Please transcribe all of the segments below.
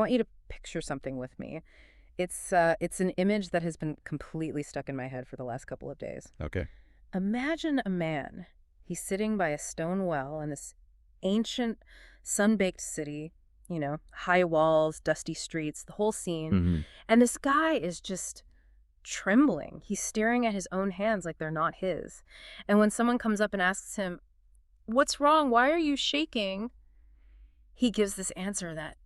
want you to picture something with me. It's an image that has been completely stuck in my head for the last couple of days. Okay. Imagine a man. He's sitting by a stone well in this ancient, sun-baked city, high walls, dusty streets, the whole scene. Mm-hmm. And this guy is just trembling. He's staring at his own hands like they're not his. And when someone comes up and asks him, "What's wrong? Why are you shaking?" he gives this answer that,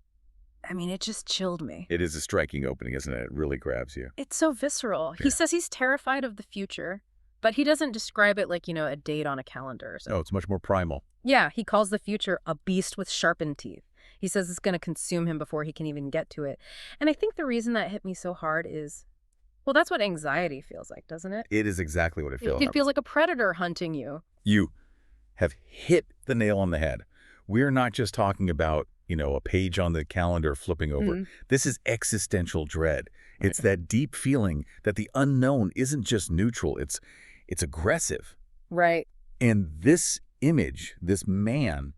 it just chilled me. It is a striking opening, isn't it? It really grabs you. It's so visceral. Yeah. He says he's terrified of the future, but he doesn't describe it like, a date on a calendar. Oh, it's much more primal. Yeah, he calls the future a beast with sharpened teeth. He says it's going to consume him before he can even get to it. And I think the reason that hit me so hard is, well, that's what anxiety feels like, doesn't it? It is exactly what it feels like. It feels like a predator hunting you. You have hit the nail on the head. We're not just talking about, a page on the calendar flipping over. Mm-hmm. This is existential dread. It's that deep feeling that the unknown isn't just neutral, it's aggressive. Right. And this image, this man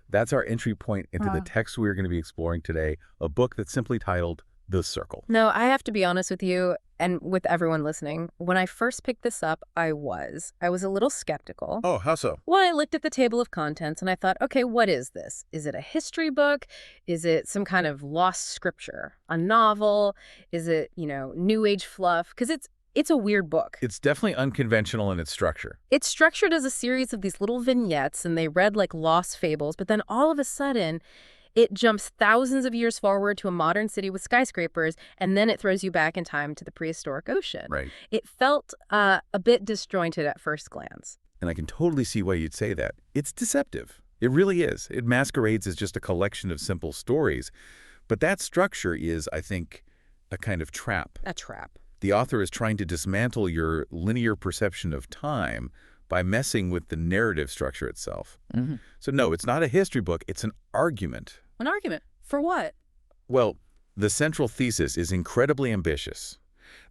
that's our entry point into the text we're going to be exploring today, a book that's simply titled The Circle. No, I have to be honest with you and with everyone listening. When I first picked this up, I was a little skeptical. Oh, how so? Well, I looked at the table of contents and I thought, okay, what is this? Is it a history book? Is it some kind of lost scripture? A novel? Is it, new age fluff? Because it's a weird book. It's definitely unconventional in its structure. It's structured as a series of these little vignettes, and they read like lost fables, but then all of a sudden, it jumps thousands of years forward to a modern city with skyscrapers, and then it throws you back in time to the prehistoric ocean. Right. It felt a bit disjointed at first glance. And I can totally see why you'd say that. It's deceptive. It really is. It masquerades as just a collection of simple stories. But that structure is, I think, a kind of trap. A trap. The author is trying to dismantle your linear perception of time by messing with the narrative structure itself. Mm-hmm. So no, it's not a history book. It's an argument. An argument? For what? Well, the central thesis is incredibly ambitious.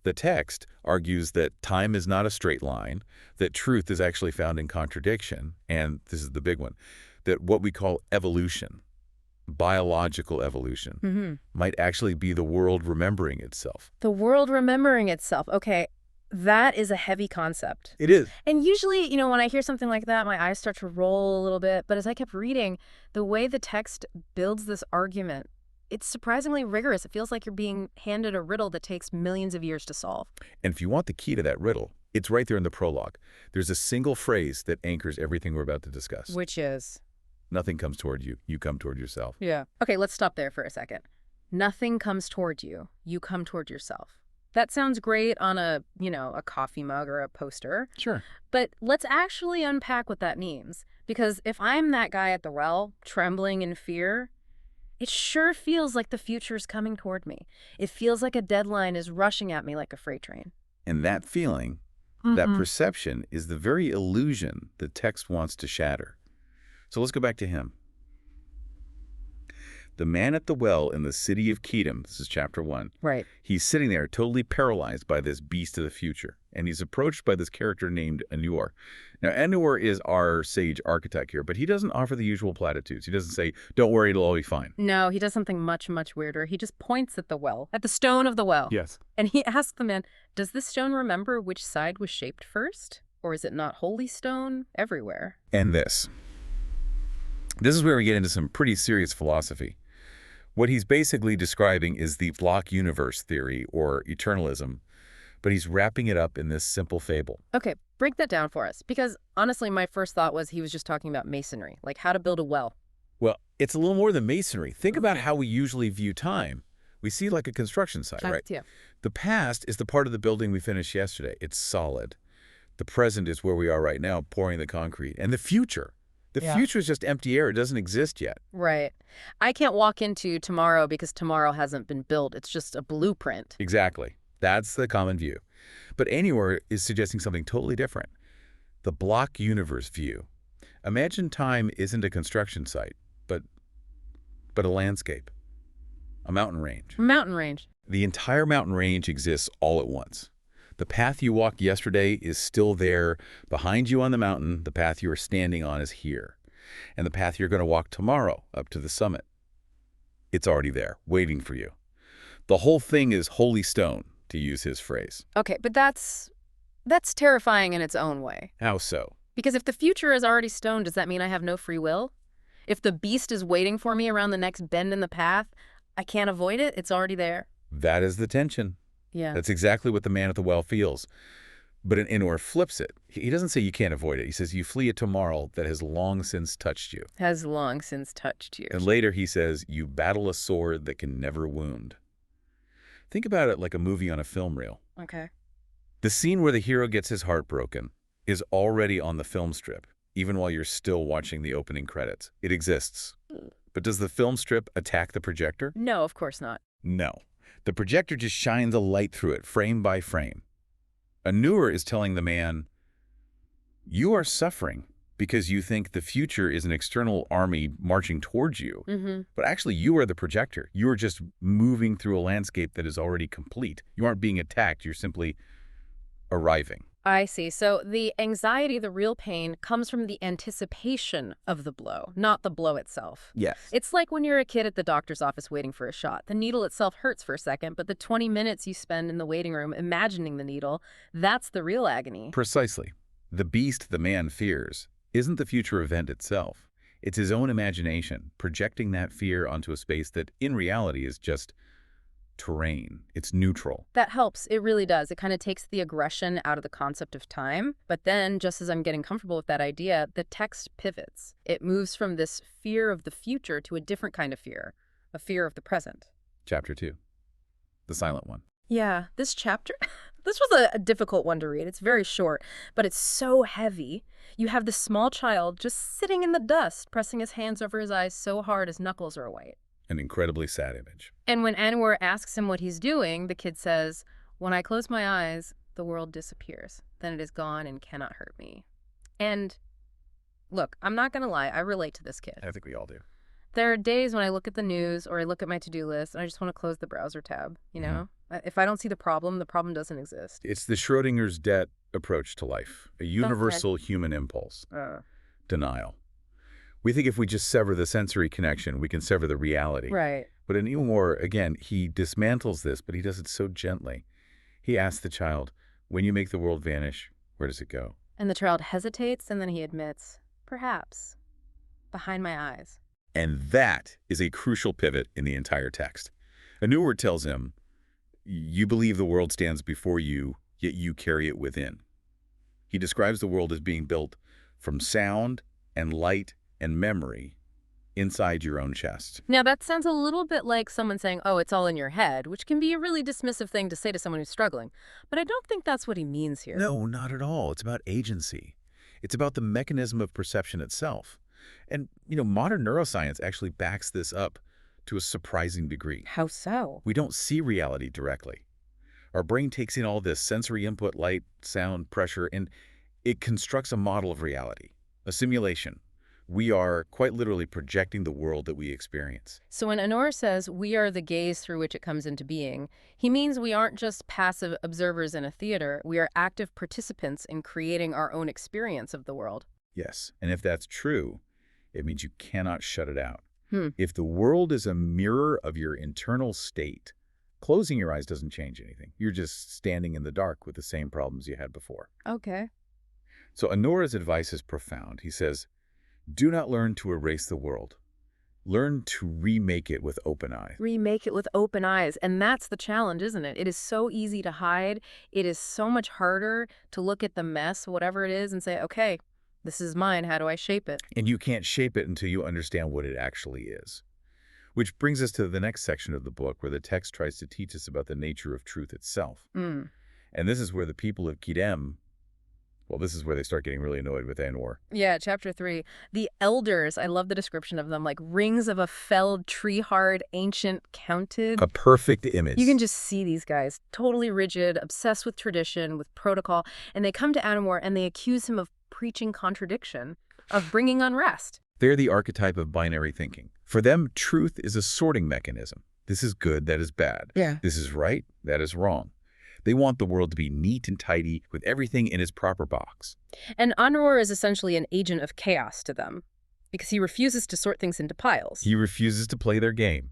The text argues that time is not a straight line, that truth is actually found in contradiction, and this is the big one, that what we call evolution, biological evolution, might actually be the world remembering itself. The world remembering itself. Okay, that is a heavy concept. It is. And usually, when I hear something like that, my eyes start to roll a little bit. But as I kept reading, the way the text builds this argument, it's surprisingly rigorous. It feels like you're being handed a riddle that takes millions of years to solve. And if you want the key to that riddle, it's right there in the prologue. There's a single phrase that anchors everything we're about to discuss. Which is? Nothing comes toward you. You come toward yourself. Yeah. Okay, let's stop there for a second. Nothing comes toward you. You come toward yourself. That sounds great on a coffee mug or a poster. Sure. But let's actually unpack what that means. Because if I'm that guy at the well, trembling in fear, it sure feels like the future's coming toward me. It feels like a deadline is rushing at me like a freight train. And that feeling, that perception, is the very illusion the text wants to shatter. So let's go back to him. The man at the well in the city of Kedem, this is chapter 1. Right. He's sitting there totally paralyzed by this beast of the future. And he's approached by this character named Anur. Now, Anur is our sage architect here, but he doesn't offer the usual platitudes. He doesn't say, don't worry, it'll all be fine. No, he does something much, much weirder. He just points at the well, at the stone of the well. Yes. And he asks the man, does this stone remember which side was shaped first? Or is it not holy stone everywhere? And this is where we get into some pretty serious philosophy. What he's basically describing is the block universe theory, or eternalism, but he's wrapping it up in this simple fable. Okay, break that down for us. Because honestly, my first thought was he was just talking about masonry, like how to build a well. Well, it's a little more than masonry. Think about how we usually view time. We see like a construction site, right? Yeah. The past is the part of the building we finished yesterday. It's solid. The present is where we are right now, pouring the concrete. And the future. The future is just empty air. It doesn't exist yet. Right. I can't walk into tomorrow because tomorrow hasn't been built. It's just a blueprint. Exactly. That's the common view. But Anur is suggesting something totally different. The block universe view. Imagine time isn't a construction site, but a landscape. A mountain range. Mountain range. The entire mountain range exists all at once. The path you walked yesterday is still there. Behind you on the mountain, the path you are standing on is here. And the path you're going to walk tomorrow up to the summit It's already there, waiting for you. The whole thing is holy stone, to use his phrase. Okay, but that's terrifying in its own way. How so? Because if the future is already stone, does that mean I have no free will? If the beast is waiting for me around the next bend in the path, I can't avoid it, it's already there. That is the tension. Yeah. That's exactly what the man at the well feels. But Inor flips it. He doesn't say you can't avoid it. He says you flee a tomorrow that has long since touched you. Has long since touched you. And later he says you battle a sword that can never wound. Think about it like a movie on a film reel. Okay. The scene where the hero gets his heart broken is already on the film strip, even while you're still watching the opening credits. It exists. But does the film strip attack the projector? No, of course not. No. The projector just shines a light through it, frame by frame. Anur is telling the man, you are suffering because you think the future is an external army marching towards you. But actually, you are the projector. You are just moving through a landscape that is already complete. You aren't being attacked. You're simply arriving. I see. So the anxiety, the real pain, comes from the anticipation of the blow, not the blow itself. Yes. It's like when you're a kid at the doctor's office waiting for a shot. The needle itself hurts for a second, but the 20 minutes you spend in the waiting room imagining the needle, that's the real agony. Precisely. The beast the man fears isn't the future event itself. It's his own imagination, projecting that fear onto a space that, in reality, is just terrain. It's neutral. That helps. It really does. It kind of takes the aggression out of the concept of time. But then, just as I'm getting comfortable with that idea, the text pivots. It moves from this fear of the future to a different kind of fear, a fear of the present. Chapter 2. The silent one. Yeah, this chapter, this was a difficult one to read. It's very short, but it's so heavy. You have this small child just sitting in the dust, pressing his hands over his eyes so hard his knuckles are white. An incredibly sad image. And when Anwar asks him what he's doing, the kid says, when I close my eyes, the world disappears. Then it is gone and cannot hurt me. And look, I'm not going to lie, I relate to this kid. I think we all do. There are days when I look at the news or I look at my to-do list and I just want to close the browser tab, you know? If I don't see the problem doesn't exist. It's the Schrodinger's debt approach to life, a universal human impulse. Denial. We think if we just sever the sensory connection, we can sever the reality. Right. But in Eeyore, again, he dismantles this, but he does it so gently. He asks the child, when you make the world vanish, where does it go? And the child hesitates, and then he admits, perhaps, behind my eyes. And that is a crucial pivot in the entire text. Anur tells him, you believe the world stands before you, yet you carry it within. He describes the world as being built from sound and light and memory inside your own chest. Now, that sounds a little bit like someone saying, oh, it's all in your head, which can be a really dismissive thing to say to someone who's struggling. But I don't think that's what he means here. No, not at all. It's about agency. It's about the mechanism of perception itself. And, modern neuroscience actually backs this up to a surprising degree. How so? We don't see reality directly. Our brain takes in all this sensory input, light, sound, pressure, and it constructs a model of reality, a simulation. We are quite literally projecting the world that we experience. So when Anur says we are the gaze through which it comes into being, he means we aren't just passive observers in a theater, we are active participants in creating our own experience of the world. Yes, and if that's true, it means you cannot shut it out. If the world is a mirror of your internal state, closing your eyes doesn't change anything. You're just standing in the dark with the same problems you had before. Okay. So Anur's advice is profound. He says, do not learn to erase the world. Learn to remake it with open eyes. Remake it with open eyes. And that's the challenge, isn't it? It is so easy to hide. It is so much harder to look at the mess, whatever it is, and say, okay, this is mine. How do I shape it? And you can't shape it until you understand what it actually is. Which brings us to the next section of the book where the text tries to teach us about the nature of truth itself. And this is where the people of Kidem, well, this is where they start getting really annoyed with Anwar. Yeah, chapter 3. The elders, I love the description of them, like rings of a felled, tree-hard, ancient, counted. A perfect image. You can just see these guys, totally rigid, obsessed with tradition, with protocol, and they come to Anwar and they accuse him of preaching contradiction, of bringing unrest. They're the archetype of binary thinking. For them, truth is a sorting mechanism. This is good, that is bad. Yeah. This is right, that is wrong. They want the world to be neat and tidy with everything in its proper box. And Anwar is essentially an agent of chaos to them because he refuses to sort things into piles. He refuses to play their game.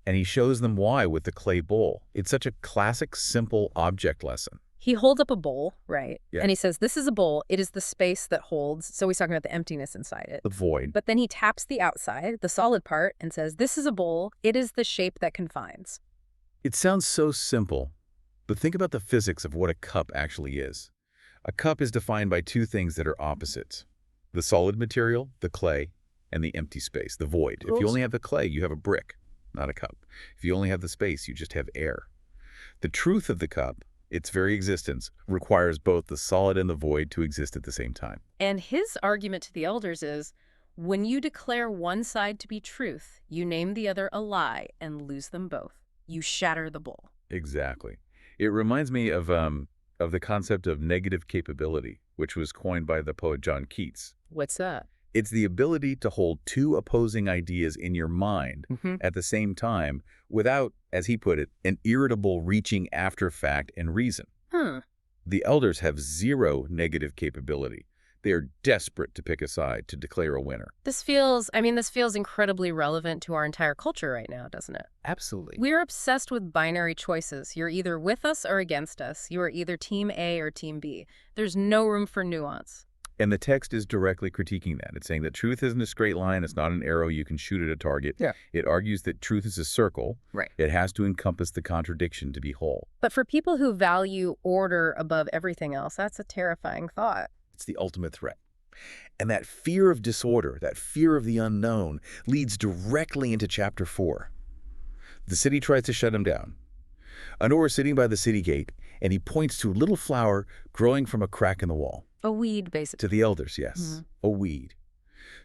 And he shows them why with the clay bowl. It's such a classic, simple object lesson. He holds up a bowl, right? Yeah. And he says, this is a bowl. It is the space that holds. So he's talking about the emptiness inside it. The void. But then he taps the outside, the solid part, and says, this is a bowl. It is the shape that confines. It sounds so simple, but think about the physics of what a cup actually is. A cup is defined by two things that are opposites. The solid material, the clay, and the empty space, the void. If you only have the clay, you have a brick, not a cup. If you only have the space, you just have air. The truth of the cup, its very existence, requires both the solid and the void to exist at the same time. And his argument to the elders is, when you declare one side to be truth, you name the other a lie and lose them both. You shatter the bowl. Exactly. It reminds me of the concept of negative capability, which was coined by the poet John Keats. What's that? It's the ability to hold two opposing ideas in your mind at the same time without, as he put it, an irritable reaching after fact and reason. The elders have zero negative capability. They are desperate to pick a side, to declare a winner. This feels incredibly relevant to our entire culture right now, doesn't it? Absolutely. We're obsessed with binary choices. You're either with us or against us. You are either team A or team B. There's no room for nuance. And the text is directly critiquing that. It's saying that truth isn't a straight line. It's not an arrow you can shoot at a target. Yeah. It argues that truth is a circle. Right. It has to encompass the contradiction to be whole. But for people who value order above everything else, that's a terrifying thought. It's the ultimate threat. And that fear of disorder, that fear of the unknown, leads directly into Chapter 4. The city tries to shut him down. Anor is sitting by the city gate, and he points to a little flower growing from a crack in the wall. A weed, basically. To the elders, yes. A weed.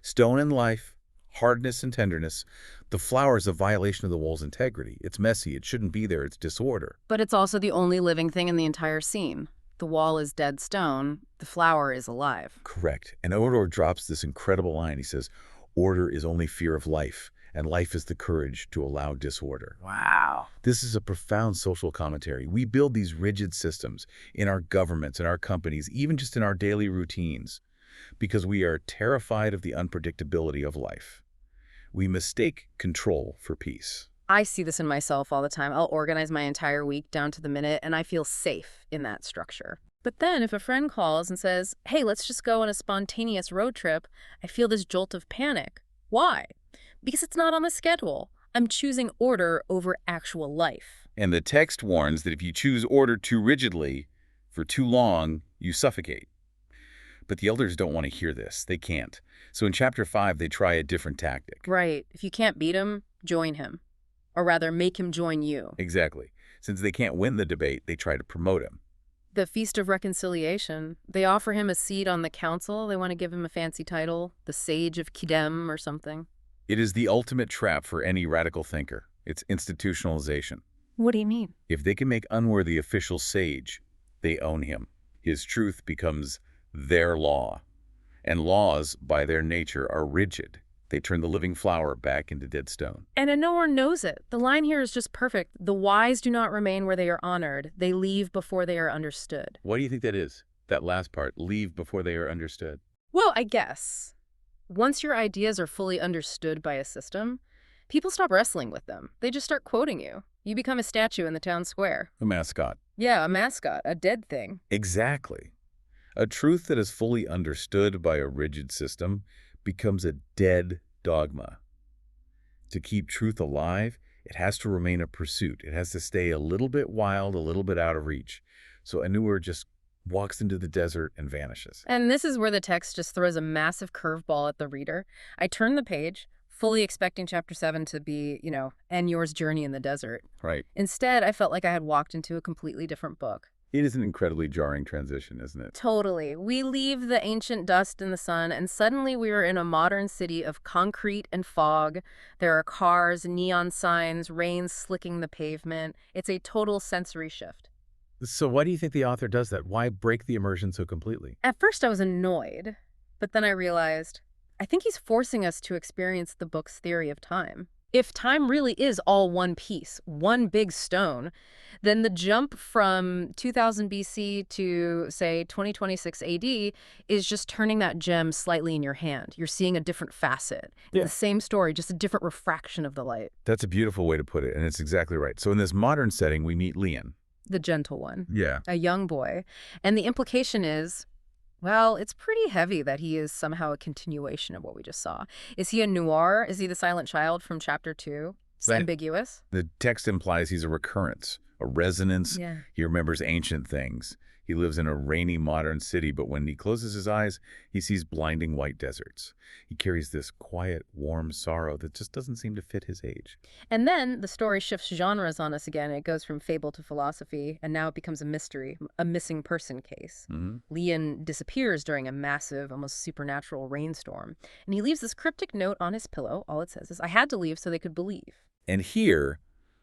Stone and life, hardness and tenderness. The flower is a violation of the wall's integrity. It's messy. It shouldn't be there. It's disorder. But it's also the only living thing in the entire scene. The wall is dead stone. The flower is alive. Correct. And Odor drops this incredible line. He says, order is only fear of life, and life is the courage to allow disorder. Wow. This is a profound social commentary. We build these rigid systems in our governments, in our companies, even just in our daily routines, because we are terrified of the unpredictability of life. We mistake control for peace. I see this in myself all the time. I'll organize my entire week down to the minute, and I feel safe in that structure. But then if a friend calls and says, hey, let's just go on a spontaneous road trip, I feel this jolt of panic. Why? Because it's not on the schedule. I'm choosing order over actual life. And the text warns that if you choose order too rigidly, for too long, you suffocate. But the elders don't want to hear this. They can't. So in Chapter 5, they try a different tactic. Right. If you can't beat him, join him. Or rather, make him join you. Exactly. Since they can't win the debate, they try to promote him. The Feast of Reconciliation. They offer him a seat on the council. They want to give him a fancy title, the Sage of Kidem or something. It is the ultimate trap for any radical thinker. It's institutionalization. What do you mean? If they can make Unwar the official sage, they own him. His truth becomes their law. And laws, by their nature, are rigid. They turn the living flower back into dead stone. And Anor knows it. The line here is just perfect. The wise do not remain where they are honored. They leave before they are understood. What do you think that is? That last part, leave before they are understood. Well, I guess. Once your ideas are fully understood by a system, people stop wrestling with them. They just start quoting you. You become a statue in the town square. A mascot. Yeah, a mascot, a dead thing. Exactly. A truth that is fully understood by a rigid system becomes a dead dogma. To keep truth alive, it has to remain a pursuit. It has to stay a little bit wild, a little bit out of reach. So Anur just walks into the desert and vanishes. And this is where the text just throws a massive curveball at the reader. I turn the page, fully expecting Chapter 7 to be, Anor's journey in the desert. Right. Instead, I felt like I had walked into a completely different book. It is an incredibly jarring transition, isn't it? Totally. We leave the ancient dust in the sun, and suddenly we are in a modern city of concrete and fog. There are cars, neon signs, rain slicking the pavement. It's a total sensory shift. So why do you think the author does that? Why break the immersion so completely? At first I was annoyed, but then I realized I think he's forcing us to experience the book's theory of time. If time really is all one piece, one big stone, then the jump from 2000 BC to, say, 2026 AD is just turning that gem slightly in your hand. You're seeing a different facet. It's the same story, just a different refraction of the light. That's a beautiful way to put it, and it's exactly right. So in this modern setting, we meet Leon. The gentle one. Yeah. A young boy. And the implication is, well, it's pretty heavy that he is somehow a continuation of what we just saw. Is he a noir? Is he the silent child from chapter 2? It's ambiguous. The text implies he's a recurrence, a resonance. Yeah. He remembers ancient things. He lives in a rainy modern city, but when he closes his eyes, he sees blinding white deserts. He carries this quiet, warm sorrow that just doesn't seem to fit his age. And then the story shifts genres on us again. It goes from fable to philosophy, and now it becomes a mystery, a missing person case. Leon disappears during a massive, almost supernatural rainstorm, and he leaves this cryptic note on his pillow. All it says is, "I had to leave so they could believe." And here,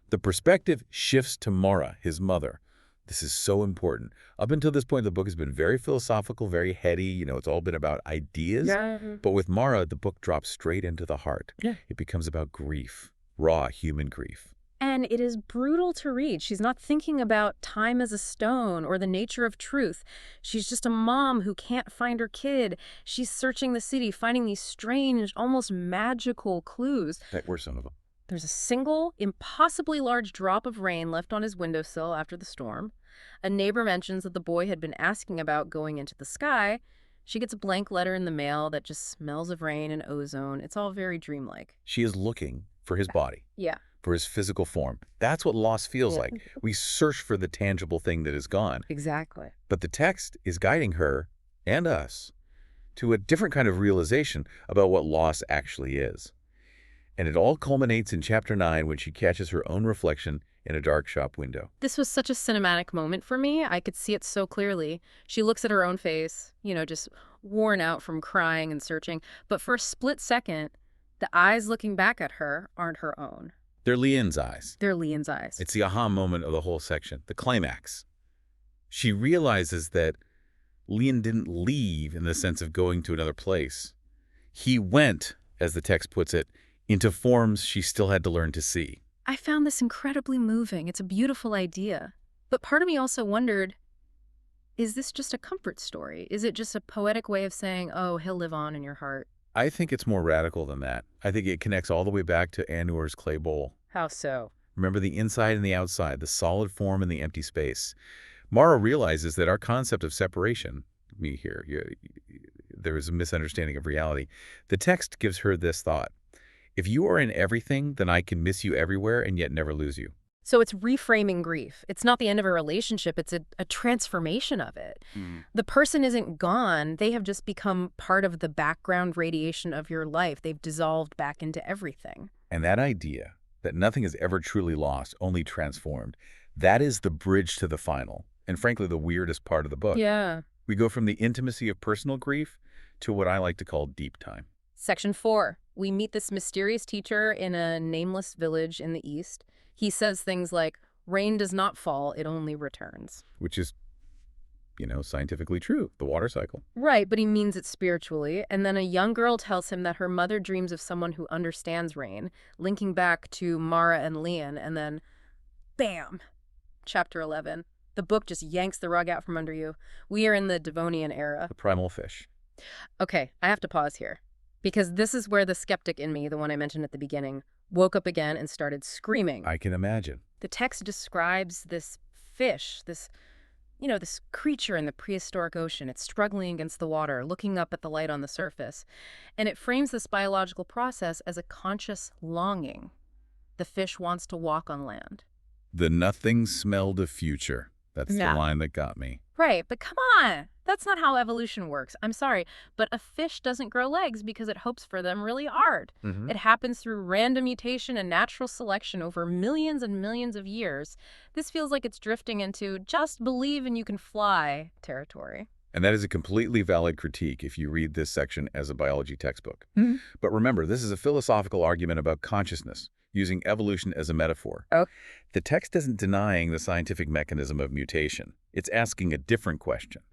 the perspective shifts to Mara, his mother. This is so important. Up until this point, the book has been very philosophical, very heady. You know, it's all been about ideas. Yeah. But with Mara, the book drops straight into the heart. Yeah. It becomes about grief, raw human grief. And it is brutal to read. She's not thinking about time as a stone or the nature of truth. She's just a mom who can't find her kid. She's searching the city, finding these strange, almost magical clues. That were some of them. There's a single, impossibly large drop of rain left on his windowsill after the storm. A neighbor mentions that the boy had been asking about going into the sky. She gets a blank letter in the mail that just smells of rain and ozone. It's all very dreamlike. She is looking for his body. Yeah. For his physical form. That's what loss feels like. We search for the tangible thing that is gone. Exactly. But the text is guiding her and us to a different kind of realization about what loss actually is. And it all culminates in chapter 9 when she catches her own reflection in a dark shop window. This was such a cinematic moment for me. I could see it so clearly. She looks at her own face, just worn out from crying and searching. But for a split second, the eyes looking back at her aren't her own. They're Leon's eyes. They're Leon's eyes. It's the aha moment of the whole section, the climax. She realizes that Leon didn't leave in the sense of going to another place. He went, as the text puts it, into forms she still had to learn to see. I found this incredibly moving. It's a beautiful idea. But part of me also wondered, is this just a comfort story? Is it just a poetic way of saying, oh, he'll live on in your heart? I think it's more radical than that. I think it connects all the way back to Anuar's clay bowl. How so? Remember the inside and the outside, the solid form and the empty space. Mara realizes that our concept of separation, there is a misunderstanding of reality. The text gives her this thought. If you are in everything, then I can miss you everywhere and yet never lose you. So it's reframing grief. It's not the end of a relationship. It's a transformation of it. The person isn't gone. They have just become part of the background radiation of your life. They've dissolved back into everything. And that idea that nothing is ever truly lost, only transformed, that is the bridge to the final, and frankly, the weirdest part of the book. Yeah. We go from the intimacy of personal grief to what I like to call deep time. Section 4. We meet this mysterious teacher in a nameless village in the east. He says things like, rain does not fall, it only returns. Which is, scientifically true, the water cycle. Right, but he means it spiritually. And then a young girl tells him that her mother dreams of someone who understands rain, linking back to Mara and Leon, and then, bam, chapter 11. The book just yanks the rug out from under you. We are in the Devonian era. The primal fish. Okay, I have to pause here. Because this is where the skeptic in me, the one I mentioned at the beginning, woke up again and started screaming. I can imagine. The text describes this fish, this creature in the prehistoric ocean. It's struggling against the water, looking up at the light on the surface. And it frames this biological process as a conscious longing. The fish wants to walk on land. The nothing smelled of future. That's the line that got me. Right, but come on. That's not how evolution works. I'm sorry, but a fish doesn't grow legs because it hopes for them really hard. It happens through random mutation and natural selection over millions and millions of years. This feels like it's drifting into just believe and you can fly territory. And that is a completely valid critique if you read this section as a biology textbook. But remember, this is a philosophical argument about consciousness, using evolution as a metaphor. Okay. The text isn't denying the scientific mechanism of mutation. It's asking a different question.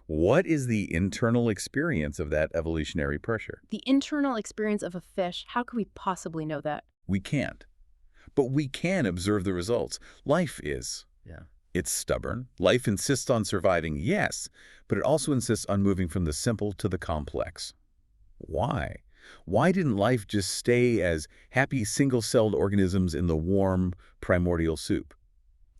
What is the internal experience of that evolutionary pressure? The internal experience of a fish, how could we possibly know that? We can't. But we can observe the results. Life is. Yeah. It's stubborn. Life insists on surviving, yes, but it also insists on moving from the simple to the complex. Why? Why didn't life just stay as happy single-celled organisms in the warm, primordial soup?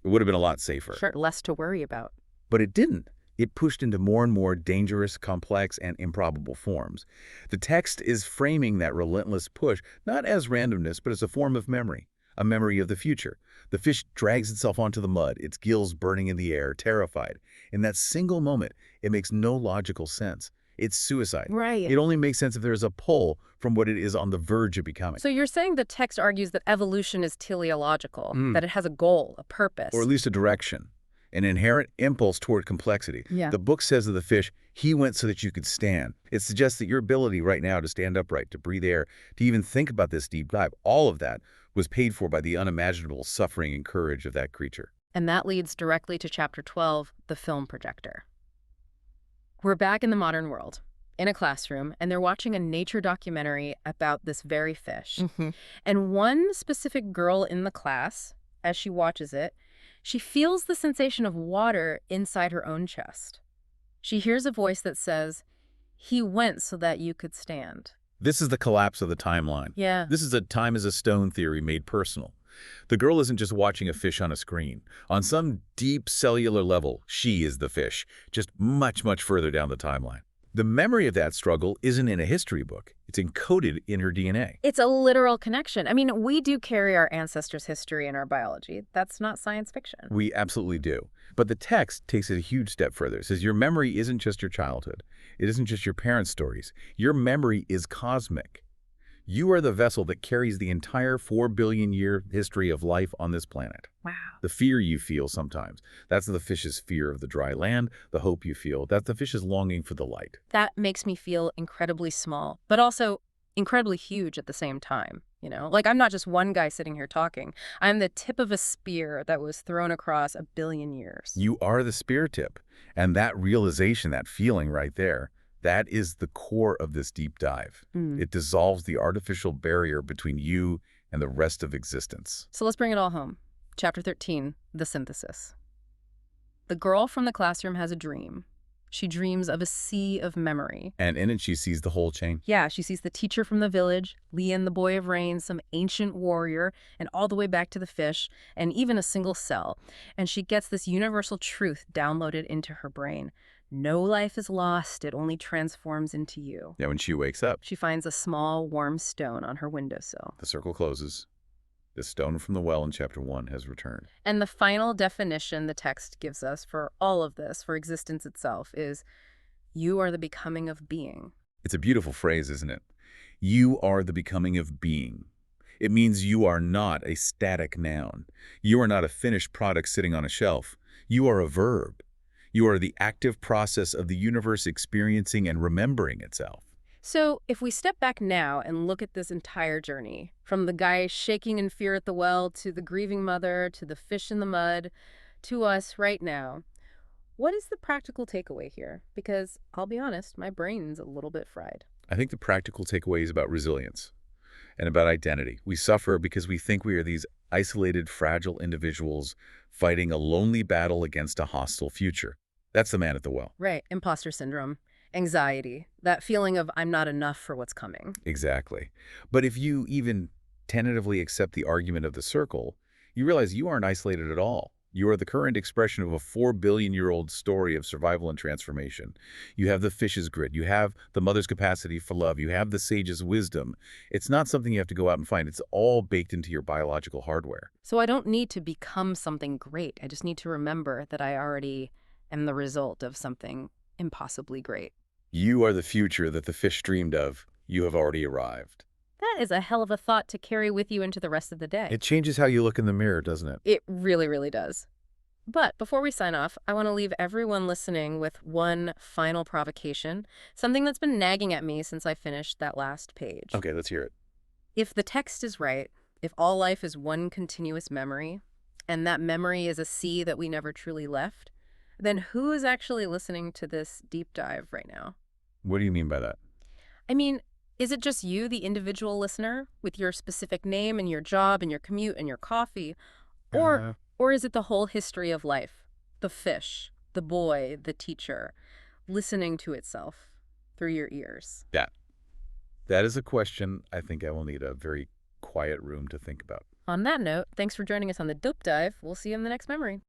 It would have been a lot safer. Sure, less to worry about. But it didn't. It pushed into more and more dangerous, complex, and improbable forms. The text is framing that relentless push, not as randomness, but as a form of memory, a memory of the future. The fish drags itself onto the mud, its gills burning in the air, terrified. In that single moment, it makes no logical sense. It's suicide. Right. It only makes sense if there's a pull from what it is on the verge of becoming. So you're saying the text argues that evolution is teleological, that it has a goal, a purpose. Or at least a direction, an inherent impulse toward complexity. Yeah. The book says of the fish, he went so that you could stand. It suggests that your ability right now to stand upright, to breathe air, to even think about this deep dive, all of that was paid for by the unimaginable suffering and courage of that creature. And that leads directly to Chapter 12, the film projector. We're back in the modern world, in a classroom, and they're watching a nature documentary about this very fish. And one specific girl in the class, as she watches it, she feels the sensation of water inside her own chest. She hears a voice that says, "He went so that you could stand." This is the collapse of the timeline. Yeah. This is a time as a stone theory made personal. The girl isn't just watching a fish on a screen. On some deep cellular level, she is the fish, just much, much further down the timeline. The memory of that struggle isn't in a history book. It's encoded in her DNA. It's a literal connection. I mean, we do carry our ancestors' history in our biology. That's not science fiction. We absolutely do. But the text takes it a huge step further. It says your memory isn't just your childhood. It isn't just your parents' stories. Your memory is cosmic. You are the vessel that carries the entire 4 billion year history of life on this planet. Wow. The fear you feel sometimes, that's the fish's fear of the dry land. The hope you feel, that's the fish's longing for the light. That makes me feel incredibly small, but also incredibly huge at the same time. You know, like I'm not just one guy sitting here talking. I'm the tip of a spear that was thrown across 1 billion years. You are the spear tip. And that realization, that feeling right there, that is the core of this deep dive. It dissolves the artificial barrier between you and the rest of existence. So let's bring it all home. Chapter 13, the synthesis. The girl from the classroom has a dream. She dreams of a sea of memory. And in it, she sees the whole chain. Yeah, she sees the teacher from the village, Lian, the boy of rain, some ancient warrior, and all the way back to the fish, and even a single cell. And she gets this universal truth downloaded into her brain. No life is lost, it only transforms into you. Yeah, when she wakes up, She finds a small, warm stone on her windowsill. the circle closes. The stone from the well in chapter 1 has returned. And the final definition the text gives us for all of this, for existence itself, is you are the becoming of being. It's a beautiful phrase, isn't it? You are the becoming of being. It means you are not a static noun. You are not a finished product sitting on a shelf. You are a verb. You are the active process of the universe experiencing and remembering itself. So if we step back now and look at this entire journey, from the guy shaking in fear at the well, to the grieving mother, to the fish in the mud, to us right now, what is the practical takeaway here? Because I'll be honest, my brain's a little bit fried. I think the practical takeaway is about resilience and about identity. We suffer because we think we are these isolated, fragile individuals fighting a lonely battle against a hostile future. That's the man at the well. Right, imposter syndrome, anxiety, that feeling of I'm not enough for what's coming. Exactly. But if you even tentatively accept the argument of the circle, you realize you aren't isolated at all. You are the current expression of a 4 billion-year-old story of survival and transformation. You have the fish's grit. You have the mother's capacity for love. You have the sage's wisdom. It's not something you have to go out and find. It's all baked into your biological hardware. So I don't need to become something great. I just need to remember that I already am the result of something impossibly great. You are the future that the fish dreamed of. You have already arrived. That is a hell of a thought to carry with you into the rest of the day. It changes how you look in the mirror, doesn't it? It really, really does. But before we sign off, I want to leave everyone listening with one final provocation, something that's been nagging at me since I finished that last page. Okay, let's hear it. If the text is right, if all life is one continuous memory, and that memory is a sea that we never truly left, then who is actually listening to this deep dive right now? What do you mean by that? I mean, Is it just you, the individual listener, with your specific name and your job and your commute and your coffee? Or Uh, or is it the whole history of life? The fish, the boy, the teacher, listening to itself through your ears. yeah, that is a question I think I will need a very quiet room to think about. On that note, thanks for joining us on the Dope Dive. We'll see you in the next memory.